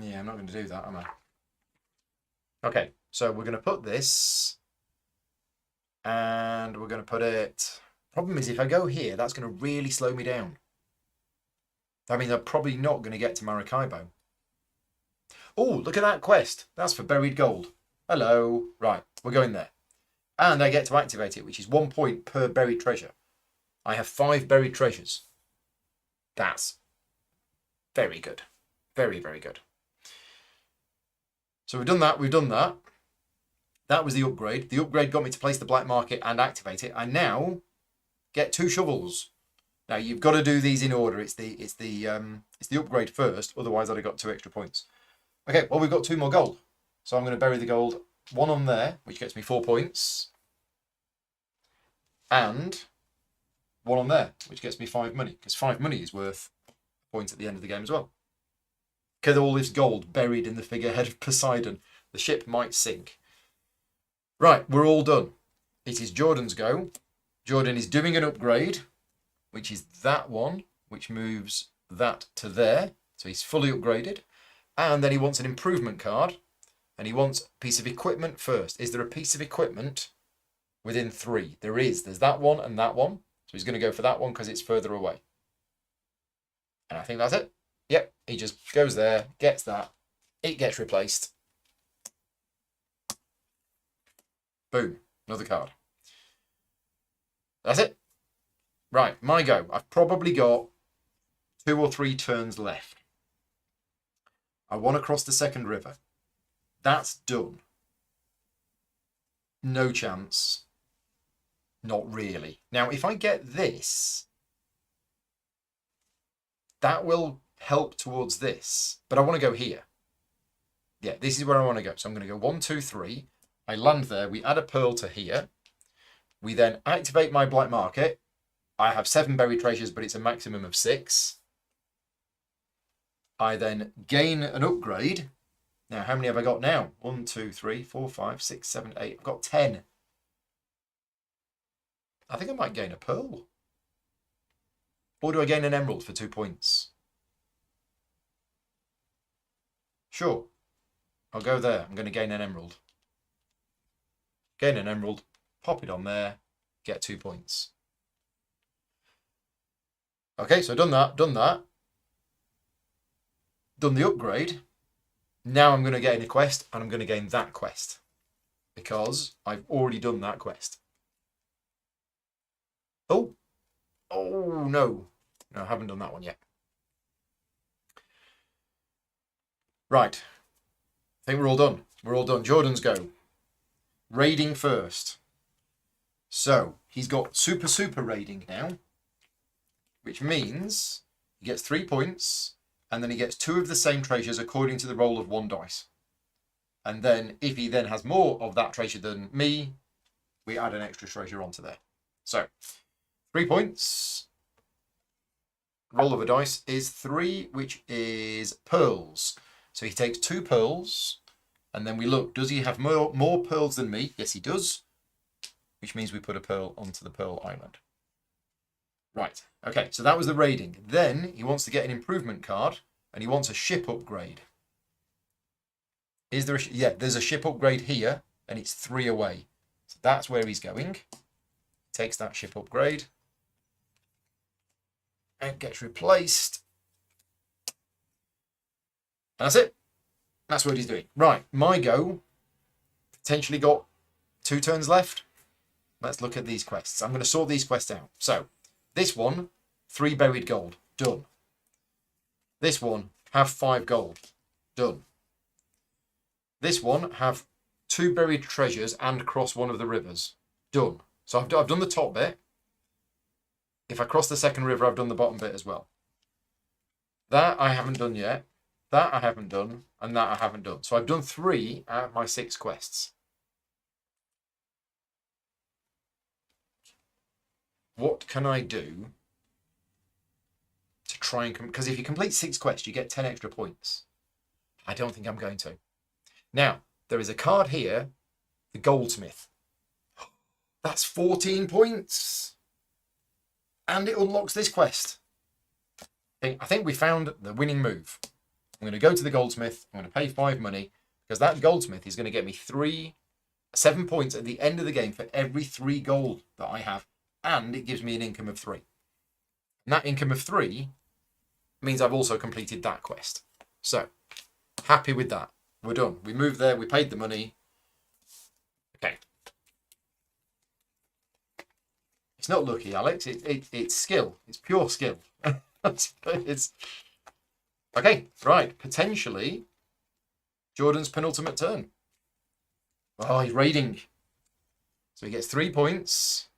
Yeah, I'm not going to do that, am I? Okay, so we're going to put this, and we're going to put it. Problem is, if I go here, that's going to really slow me down. That means I'm probably not going to get to Maracaibo. Oh, look at that quest. That's for buried gold. Hello. Right, we're going there. And I get to activate it, which is 1 point per buried treasure. I have 5 buried treasures. That's very good. Very, very good. So we've done that. We've done that. That was the upgrade. The upgrade got me to place the black market and activate it. I now get 2 shovels. Now you've got to do these in order. It's the upgrade first. Otherwise, I'd have got 2 extra points. Okay, well, we've got 2 more gold. So I'm going to bury the gold. 1 on there, which gets me 4 points. And 1 on there, which gets me 5 money. Because 5 money is worth a point at the end of the game as well. Because all this gold buried in the figurehead of Poseidon. The ship might sink. Right, we're all done. It is Jordan's go. Jordan is doing an upgrade, which is that one, which moves that to there. So he's fully upgraded. And then he wants an improvement card. And he wants a piece of equipment first. Is there a piece of equipment within 3? There is. There's that one and that one. So he's going to go for that one because it's further away. And I think that's it. Yep, he just goes there, gets that. It gets replaced. Boom, another card. That's it. Right, my go. I've probably got 2 or 3 turns left. I want to cross the second river. That's done. No chance. Not really. Now, if I get this, that will help towards this. But I want to go here. Yeah, this is where I want to go. So I'm going to go 1, 2, 3. I land there. We add a pearl to here. We then activate my black market. I have 7 buried treasures, but it's a maximum of 6. I then gain an upgrade. Now, how many have I got now? 1, 2, 3, 4, 5, 6, 7, 8. I've got 10. I think I might gain a pearl. Or do I gain an emerald for 2 points? Sure. I'll go there. I'm going to gain an emerald. Gain an emerald. Pop it on there. Get 2 points. Okay, so done that. Done the upgrade. Now I'm going to gain a quest, and I'm going to gain that quest. Because I've already done that quest. Oh. Oh, no. No, I haven't done that one yet. Right. I think we're all done. We're all done. Jordan's go. Raiding first. So, he's got super raiding now. Which means he gets 3 points. And then he gets 2 of the same treasures according to the roll of 1 dice. And then, if he then has more of that treasure than me, we add an extra treasure onto there. So, 3 points. Roll of a dice is 3, which is pearls. So he takes 2 pearls, and then we look, does he have more pearls than me? Yes, he does, which means we put a pearl onto the pearl island. Right, okay, so that was the raiding. Then he wants to get an improvement card, and he wants a ship upgrade. Is there yeah, there's a ship upgrade here, and it's 3 away. So that's where he's going. Takes that ship upgrade. And gets replaced. And that's it. That's what he's doing. Right, my go. Potentially got 2 turns left. Let's look at these quests. I'm going to sort these quests out. So, this one, 3 buried gold. Done. This one, have 5 gold. Done. This one, have 2 buried treasures and cross one of the rivers. Done. So I've done the top bit. If I cross the second river, I've done the bottom bit as well. That I haven't done yet. That I haven't done. And that I haven't done. So I've done 3 out of my 6 quests. What can I do to try and... Because if you complete 6 quests, you get 10 extra points. I don't think I'm going to. Now, there is a card here. The Goldsmith. That's 14 points. And it unlocks this quest. I think we found the winning move. I'm going to go to the Goldsmith. I'm going to pay 5 money. Because that Goldsmith is going to get me 7 points at the end of the game for every 3 gold that I have. And it gives me an income of 3. And that income of 3 means I've also completed that quest. So, happy with that. We're done. We moved there. We paid the money. Okay. It's not lucky, Alex. It's skill. It's pure skill. It's... Okay, right. Potentially, Jordan's penultimate turn. Oh, he's raiding. So he gets 3 points.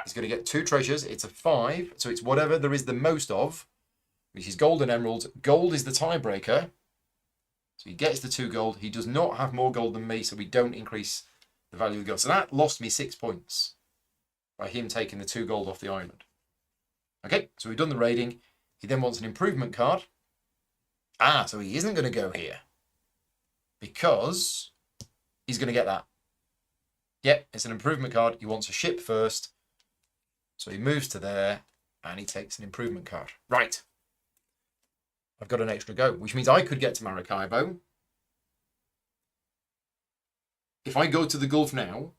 He's going to get 2 treasures. It's a 5. So it's whatever there is the most of, which is gold and emeralds. Gold is the tiebreaker. So he gets the 2 gold. He does not have more gold than me, so we don't increase the value of the gold. So that lost me 6 points by him taking the 2 gold off the island. Okay, so we've done the raiding. He then wants an improvement card. So he isn't going to go here because he's going to get that. Yep, it's an improvement card. He wants a ship first. So he moves to there and he takes an improvement card. Right. I've got an extra go, which means I could get to Maracaibo. If I go to the Gulf now,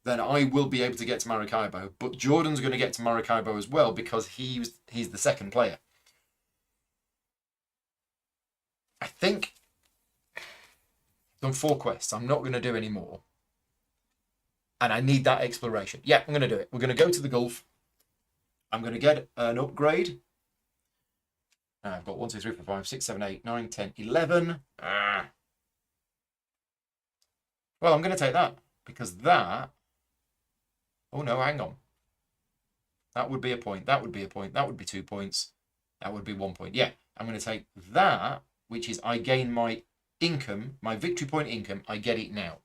then I will be able to get to Maracaibo. But Jordan's going to get to Maracaibo as well because he's the second player. I think I've done 4 quests. I'm not going to do any more. And I need that exploration. Yeah, I'm going to do it. We're going to go to the Gulf. I'm going to get an upgrade. I've got 1, 2, 3, 4, 5, 6, 7, 8, 9, 10, 11. Well, I'm going to take that because that... Oh, no, hang on. That would be a point. That would be a point. That would be 2 points. That would be 1 point. Yeah, I'm going to take that, which is I gain my income, my victory point income. I get it now.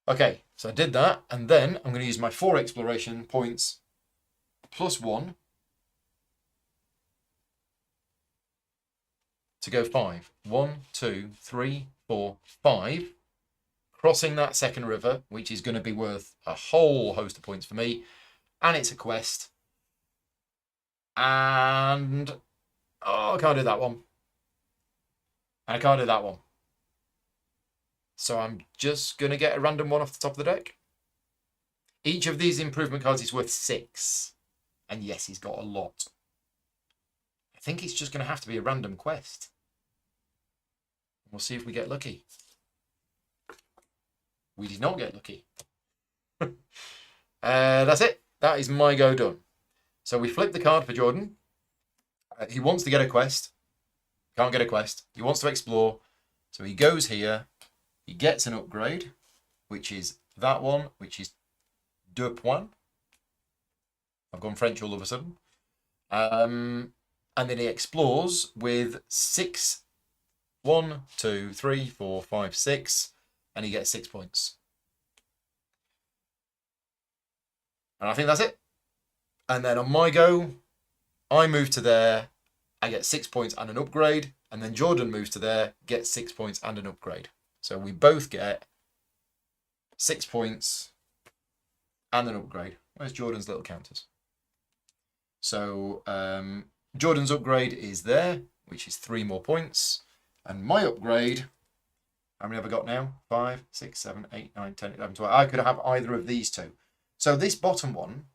Okay, so I did that, and then I'm going to use my 4 exploration points plus 1 to go 5. 1, 2, 3, 4, 5. Crossing that second river, which is going to be worth a whole host of points for me, and it's a quest. And I can't do that one. I can't do that one. So I'm just going to get a random one off the top of the deck. Each of these improvement cards is worth 6. And yes, he's got a lot. I think it's just going to have to be a random quest. We'll see if we get lucky. We did not get lucky. That's it. That is my go done. So we flip the card for Jordan. He wants to get a quest. Can't get a quest. He wants to explore. So he goes here. He gets an upgrade, which is that one, which is 2 points. I've gone French all of a sudden. And then he explores with 6. 1, 2, 3, 4, 5, 6. And he gets 6 points. And I think that's it. And then on my go, I move to there. I get 6 points and an upgrade. And then Jordan moves to there, gets 6 points and an upgrade. So we both get 6 points and an upgrade. Where's Jordan's little counters? So Jordan's upgrade is there, which is 3 more points. And my upgrade, how many have I got now? 5, 6, 7, 8, 9, 10, 11, 12. I could have either of these two. So this bottom one,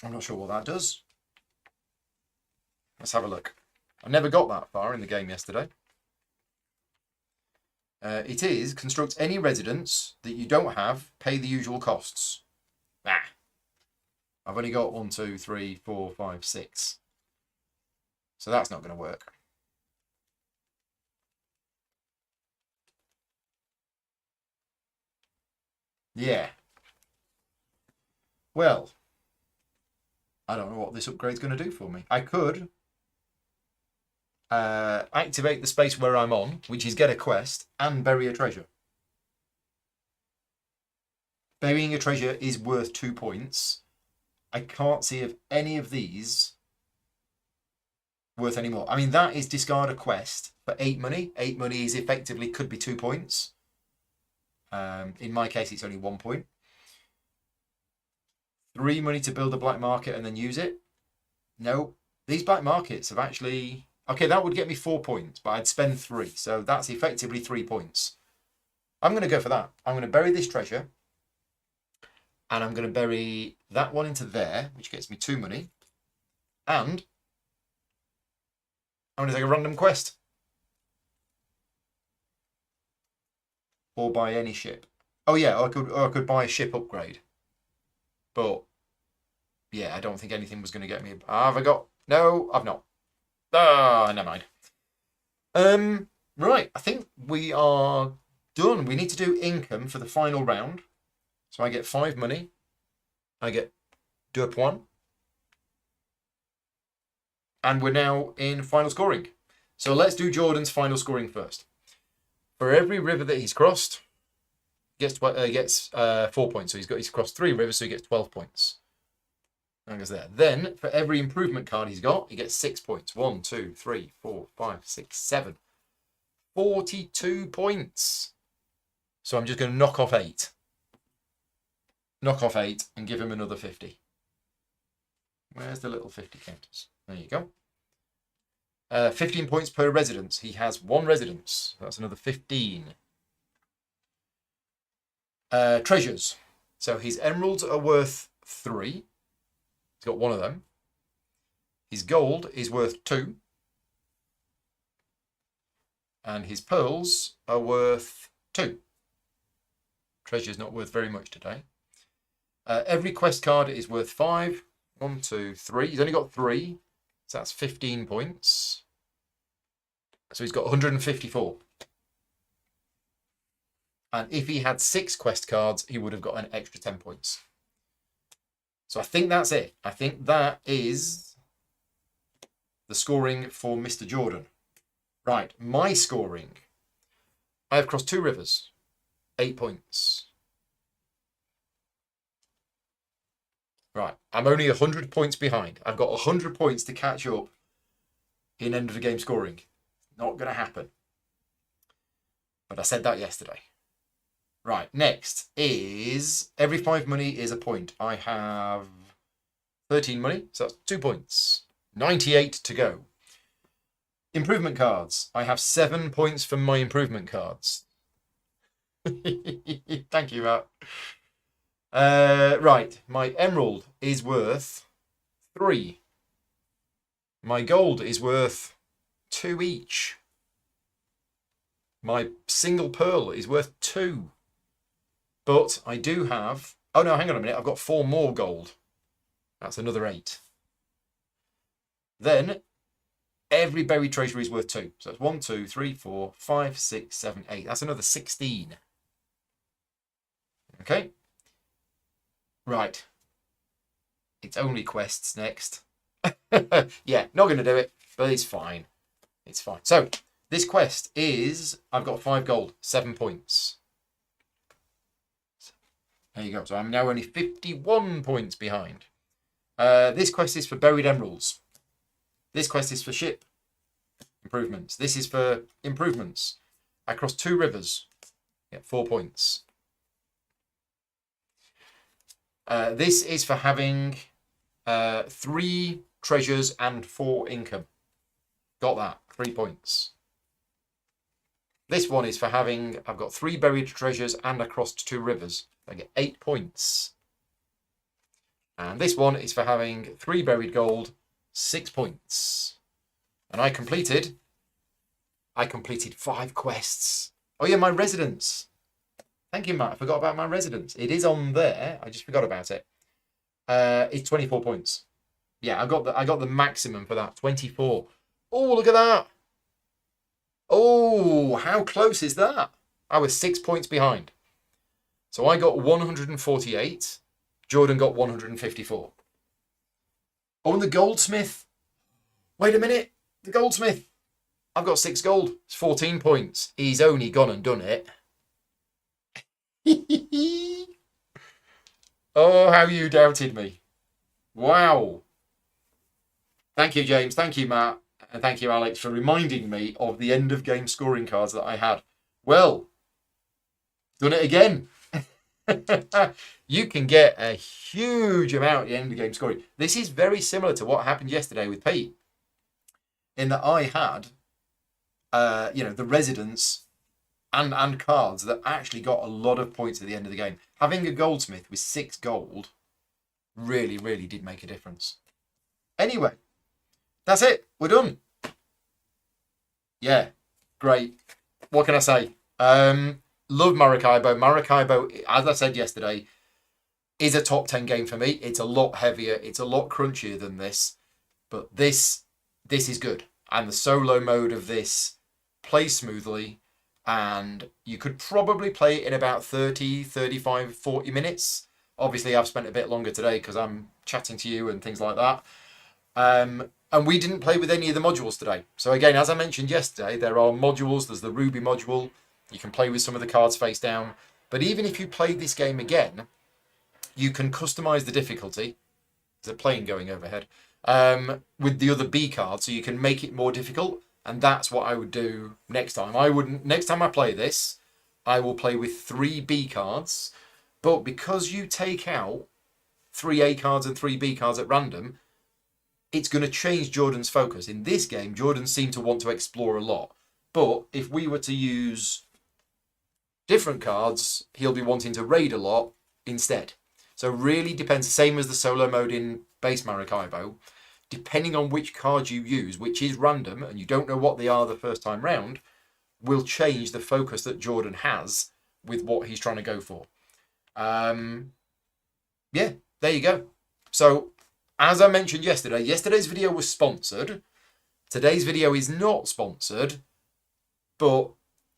I'm not sure what that does. Let's have a look. I never got that far in the game yesterday. It is, construct any residence that you don't have, pay the usual costs. I've only got 1, 2, 3, 4, 5, 6. So that's not going to work. Yeah. Well, I don't know what this upgrade's going to do for me. I could activate the space where I'm on, which is get a quest, and bury a treasure. Burying a treasure is worth 2 points. I can't see if any of these worth any more. I mean, that is discard a quest for 8 money. 8 money is effectively could be 2 points. In my case, it's only 1 point. 3 money to build a black market and then use it. No, these black markets have actually... Okay, that would get me 4 points, but I'd spend 3. So that's effectively 3 points. I'm going to go for that. I'm going to bury this treasure. And I'm going to bury that one into there, which gets me 2 money. And I'm going to take a random quest. Or buy any ship. Oh yeah, I could buy a ship upgrade. But yeah, I don't think anything was going to get me. Have I got? No, I've not. Ah, never mind. Right, I think we are done. We need to do income for the final round. So I get 5 money. I get 2 points. And we're now in final scoring. So let's do Jordan's final scoring first. For every river that he's crossed, he gets 4 points. So he's crossed 3 rivers, so he gets 12 points. That goes there. Then for every improvement card he's got, he gets 6 points. 1, 2, 3, 4, 5, 6, 7. 42 points. So I'm just going to knock off 8. Knock off 8 and give him another 50. Where's the little 50 counters? There you go. 15 points per residence. He has 1 residence. That's another 15. Treasures. So his emeralds are worth 3. He's got 1 of them. His gold is worth 2. And his pearls are worth 2. Treasure's not worth very much today. Every quest card is worth 5. 1, 2, 3. He's only got 3. So that's 15 points. So he's got 154. And if he had 6 quest cards, he would have got an extra 10 points. So I think that's it. I think that is the scoring for Mr. Jordan. Right, my scoring. I have crossed 2 rivers. 8 points. Right, I'm only 100 points behind. I've got 100 points to catch up in end of the game scoring. Not going to happen. But I said that yesterday. Right, next is every 5 money is a point. I have 13 money, so that's 2 points. 98 to go. Improvement cards. I have 7 points from my improvement cards. Thank you, Matt. Right, my emerald is worth 3. My gold is worth 2 each. My single pearl is worth 2. But I do have... Oh, no, hang on a minute. I've got 4 more gold. That's another 8. Then, every buried treasure is worth 2. So it's 1, 2, 3, 4, 5, 6, 7, 8. That's another 16. Okay. Right. It's only quests next. Yeah, not going to do it, but it's fine. It's fine. So, this quest is... I've got 5 gold, 7 points. There you go. So I'm now only 51 points behind. This quest is for buried emeralds. This quest is for ship improvements. This is for improvements across 2 rivers. Get 4 points. This is for having 3 treasures and 4 income. Got that. 3 points. This one is for having... I've got 3 buried treasures and across 2 rivers. I get 8 points. And this one is for having 3 buried gold, 6 points. And I completed 5 quests. Oh yeah, my residence. Thank you, Matt. I forgot about my residence. It is on there. I just forgot about it. It's 24 points. Yeah, I got the maximum for that. 24. Oh, look at that. Oh, how close is that? I was 6 points behind. So I got 148. Jordan got 154. Oh, and the goldsmith. Wait a minute. The goldsmith. I've got 6 gold. It's 14 points. He's only gone and done it. Oh, how you doubted me. Wow. Thank you, James. Thank you, Matt. And thank you, Alex, for reminding me of the end of game scoring cards that I had. Well, done it again. You can get a huge amount at the end of game scoring. This is very similar to what happened yesterday with Pete, in that I had, the residents and cards that actually got a lot of points at the end of the game. Having a goldsmith with 6 gold really, really did make a difference. Anyway, that's it. We're done. Yeah, great. What can I say? Love Maracaibo. Maracaibo, as I said yesterday, is a top 10 game for me. It's a lot heavier. It's a lot crunchier than this. But this is good. And the solo mode of this plays smoothly. And you could probably play it in about 30, 35, 40 minutes. Obviously, I've spent a bit longer today because I'm chatting to you and things like that. And we didn't play with any of the modules today. So again, as I mentioned yesterday, there are modules. There's the Ruby module. You can play with some of the cards face down. But even if you play this game again, you can customize the difficulty. There's a plane going overhead. With the other B cards, so you can make it more difficult. And that's what I would do next time. Next time I play this, I will play with 3 B cards. But because you take out 3 A cards and 3 B cards at random, it's going to change Jordan's focus. In this game, Jordan seemed to want to explore a lot. But if we were to use different cards, he'll be wanting to raid a lot instead. So really depends, same as the solo mode in base Maracaibo, depending on which card you use, which is random, and you don't know what they are the first time round, will change the focus that Jordan has with what he's trying to go for. Yeah, there you go. So, as I mentioned yesterday, yesterday's video was sponsored. Today's video is not sponsored, but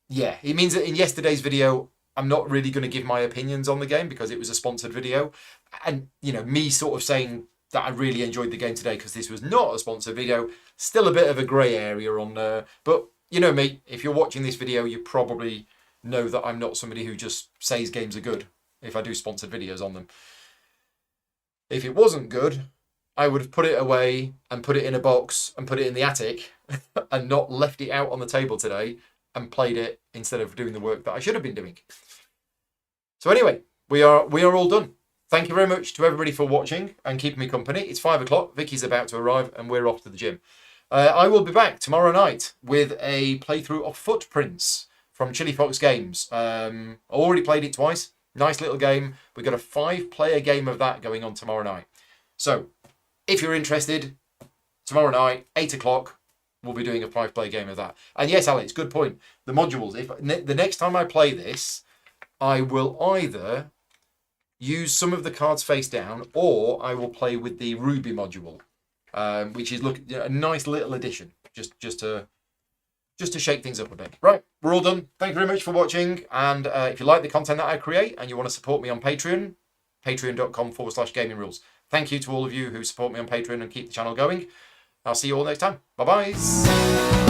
yeah, it means that in yesterday's video, I'm not really going to give my opinions on the game because it was a sponsored video. And, me sort of saying that I really enjoyed the game today because this was not a sponsored video, still a bit of a grey area on there. But you know me, if you're watching this video, you probably know that I'm not somebody who just says games are good if I do sponsored videos on them. If it wasn't good, I would have put it away and put it in a box and put it in the attic and not left it out on the table today and played it instead of doing the work that I should have been doing. So anyway, we are all done. Thank you very much to everybody for watching and keeping me company. It's 5 o'clock. Vicky's about to arrive and we're off to the gym. I will be back tomorrow night with a playthrough of Footprints from Chili Fox Games. Already played it twice. Nice little game. We've got a 5-player game of that going on tomorrow night. So, if you're interested, tomorrow night, 8 o'clock, we'll be doing a 5-player game of that. And yes, Alex, good point. The modules. If the next time I play this, I will either use some of the cards face down, or I will play with the Ruby module, which is a nice little addition, just to shake things up a bit. Right, we're all done. Thank you very much for watching. And if you like the content that I create and you want to support me on Patreon, patreon.com/gaming rules. Thank you to all of you who support me on Patreon and keep the channel going. I'll see you all next time. Bye-bye.